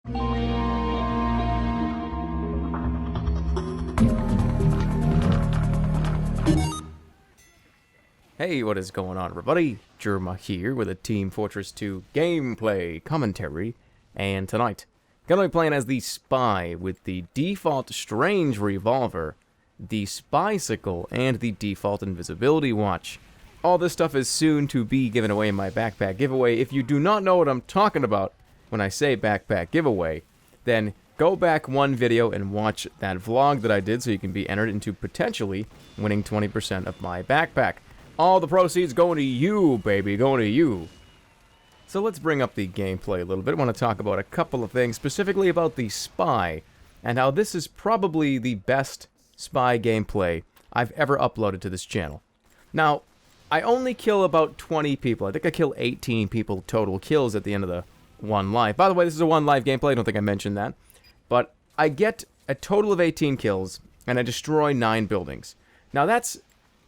Hey, what is going on, everybody? Jerma here with a Team Fortress 2 gameplay commentary, and tonight, gonna be playing as the Spy with the default Strange Revolver, the Spy-cicle, and the default Invisibility Watch. All this stuff is soon to be given away in my backpack giveaway. If you do not know what I'm talking about when I say backpack giveaway, then go back one video and watch that vlog that I did so you can be entered into potentially winning 20% of my backpack. All the proceeds going to you, baby, going to you. So let's bring up the gameplay a little bit. I want to talk about a couple of things, specifically about the Spy, and how this is probably the best Spy gameplay I've ever uploaded to this channel. Now, I only kill about 20 people. I think I kill 18 people total kills at the end of the one life. By the way, this is a one life gameplay. I don't think I mentioned that. But I get a total of 18 kills, and I destroy 9 buildings. Now, that's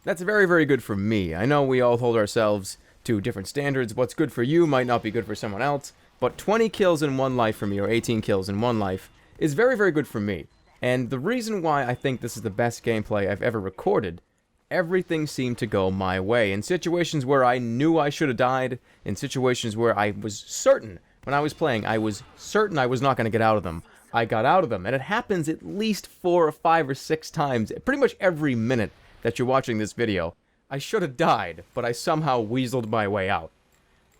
very, very good for me. I know we all hold ourselves to different standards. What's good for you might not be good for someone else. But 20 kills in one life for me, or 18 kills in one life, is very, very good for me. And the reason why I think this is the best gameplay I've ever recorded, everything seemed to go my way. In situations where I knew I should have died, in situations where I was certain, when I was playing, I was certain I was not going to get out of them, I got out of them. And it happens at least 4 or 5 or 6 times, pretty much every minute that you're watching this video. I should have died, but I somehow weaseled my way out.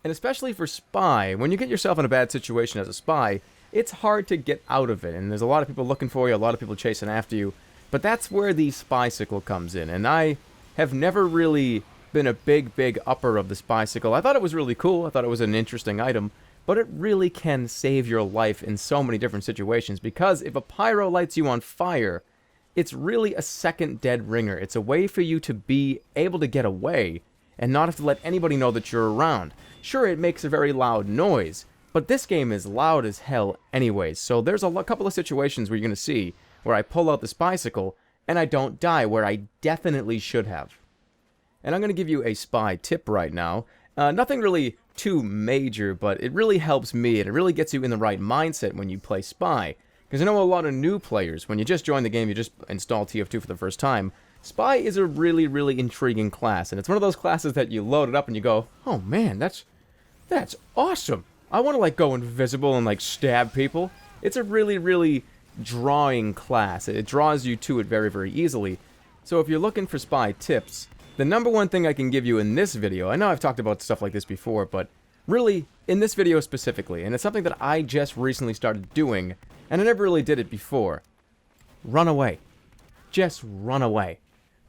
And especially for Spy, when you get yourself in a bad situation as a Spy, it's hard to get out of it, and there's a lot of people looking for you, a lot of people chasing after you, but that's where the Spy-cicle comes in, and I have never really been a big upper of the Spy-cicle. I thought it was really cool, I thought it was an interesting item, but it really can save your life in so many different situations, because if a pyro lights you on fire, it's really a second dead ringer. It's a way for you to be able to get away and not have to let anybody know that you're around. Sure, it makes a very loud noise, but this game is loud as hell anyways. So there's a couple of situations where you're going to see where I pull out the Spy-cicle and I don't die, where I definitely should have. And I'm going to give you a Spy tip right now. Nothing really too major, but it really helps me and it really gets you in the right mindset when you play Spy. Because I know a lot of new players, when you just join the game, you just install TF2 for the first time, Spy is a really intriguing class, and it's one of those classes that you load it up and you go, oh man, that's awesome. I want to like go invisible and like stab people. It's a really drawing class. It draws you to it very easily. So if you're looking for Spy tips, the number one thing I can give you in this video, I know I've talked about stuff like this before, but really, in this video specifically, and it's something that I just recently started doing, and I never really did it before. Run away. Just run away.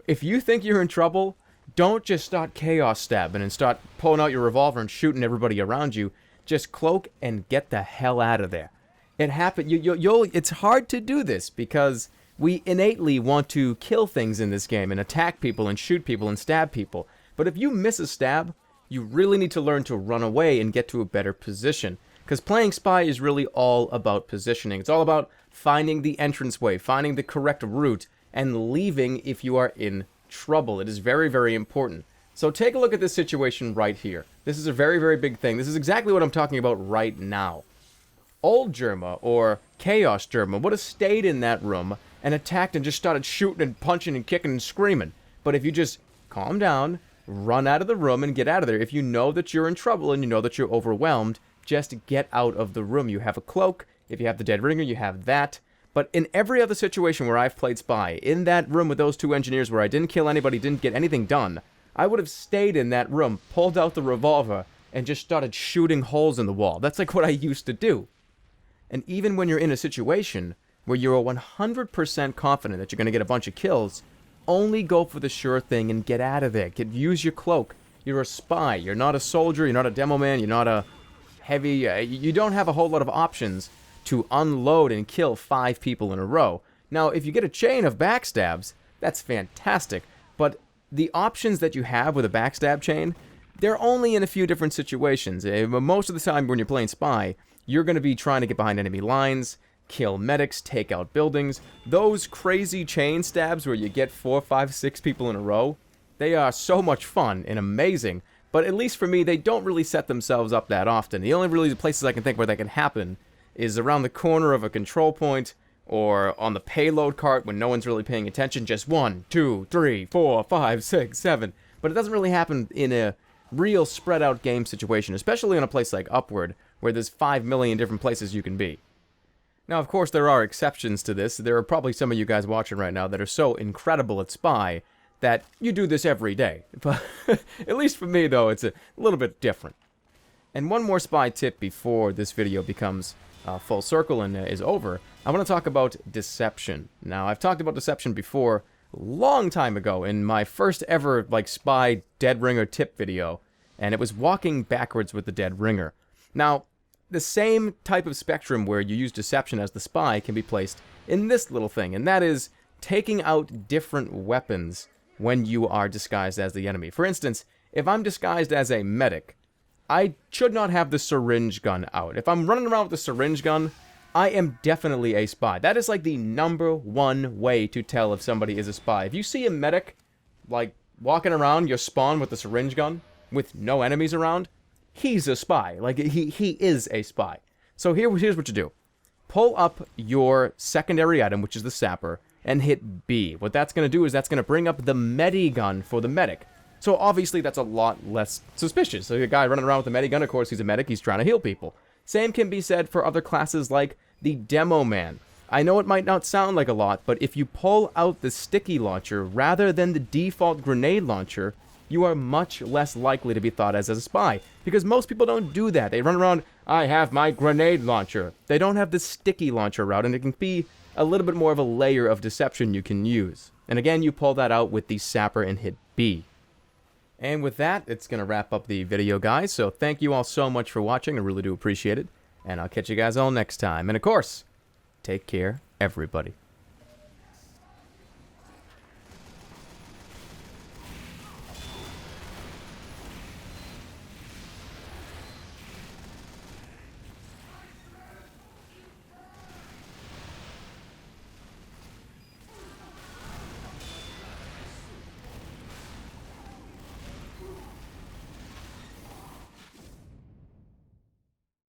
If you think you're in trouble, don't just start chaos stabbing and start pulling out your revolver and shooting everybody around you. Just cloak and get the hell out of there. It happened. It's hard to do this because we innately want to kill things in this game and attack people and shoot people and stab people. But if you miss a stab, you really need to learn to run away and get to a better position. Because playing Spy is really all about positioning. It's all about finding the entranceway, finding the correct route, and leaving if you are in trouble. It is very important. So take a look at this situation right here. This is a very big thing. This is exactly what I'm talking about right now. Old Jerma, or Chaos Jerma, would have stayed in that room and attacked and just started shooting and punching and kicking and screaming. But if you just calm down, run out of the room and get out of there, if you know that you're in trouble and you know that you're overwhelmed, just get out of the room. You have a cloak. If you have the dead ringer, you have that. But in every other situation where I've played Spy, in that room with those 2 engineers where I didn't kill anybody, didn't get anything done, I would have stayed in that room, pulled out the revolver, and just started shooting holes in the wall. That's like what I used to do. And even when you're in a situation where you're 100% confident that you're going to get a bunch of kills, only go for the sure thing and get out of there. Use your cloak. You're a Spy. You're not a soldier. You're not a demo man. You're not a heavy. You don't have a whole lot of options to unload and kill 5 people in a row. Now, if you get a chain of backstabs, that's fantastic. But the options that you have with a backstab chain, they're only in a few different situations. Most of the time when you're playing Spy, you're going to be trying to get behind enemy lines, kill medics, take out buildings. Those crazy chain stabs where you get 4, 5, 6 people in a row, they are so much fun and amazing. But at least for me, they don't really set themselves up that often. The only really places I can think where that can happen is around the corner of a control point, or on the payload cart when no one's really paying attention, just 1, 2, 3, 4, 5, 6, 7. But it doesn't really happen in a real spread out game situation, especially in a place like Upward, where there's 5 million different places you can be. Now, of course, there are exceptions to this. There are probably some of you guys watching right now that are so incredible at Spy that you do this every day. But at least for me, though, it's a little bit different. And one more Spy tip before this video becomes full circle and is over. I want to talk about deception. Now, I've talked about deception before, long time ago, in my first ever, like, Spy dead ringer tip video, and it was walking backwards with the dead ringer. Now, the same type of spectrum where you use deception as the spy can be placed in this little thing, and that is taking out different weapons when you are disguised as the enemy. For instance, if I'm disguised as a medic, I should not have the syringe gun out. If I'm running around with the syringe gun, I am definitely a spy. That is like the #1 way to tell if somebody is a spy. If you see a medic, like, walking around your spawn with the syringe gun, with no enemies around, he's a spy. Like, he is a spy. So here's what you do. Pull up your secondary item, which is the sapper, and hit B. What that's going to do is that's going to bring up the medigun for the medic. So obviously that's a lot less suspicious. So a guy running around with a medigun, of course he's a medic, he's trying to heal people. Same can be said for other classes like the Demo Man. I know it might not sound like a lot, but if you pull out the sticky launcher rather than the default grenade launcher, you are much less likely to be thought as a spy. Because most people don't do that. They run around, I have my grenade launcher. They don't have the sticky launcher route, and it can be a little bit more of a layer of deception you can use. And again, you pull that out with the sapper and hit B. And with that, it's going to wrap up the video, guys. So thank you all so much for watching. I really do appreciate it. And I'll catch you guys all next time. And of course, take care, everybody.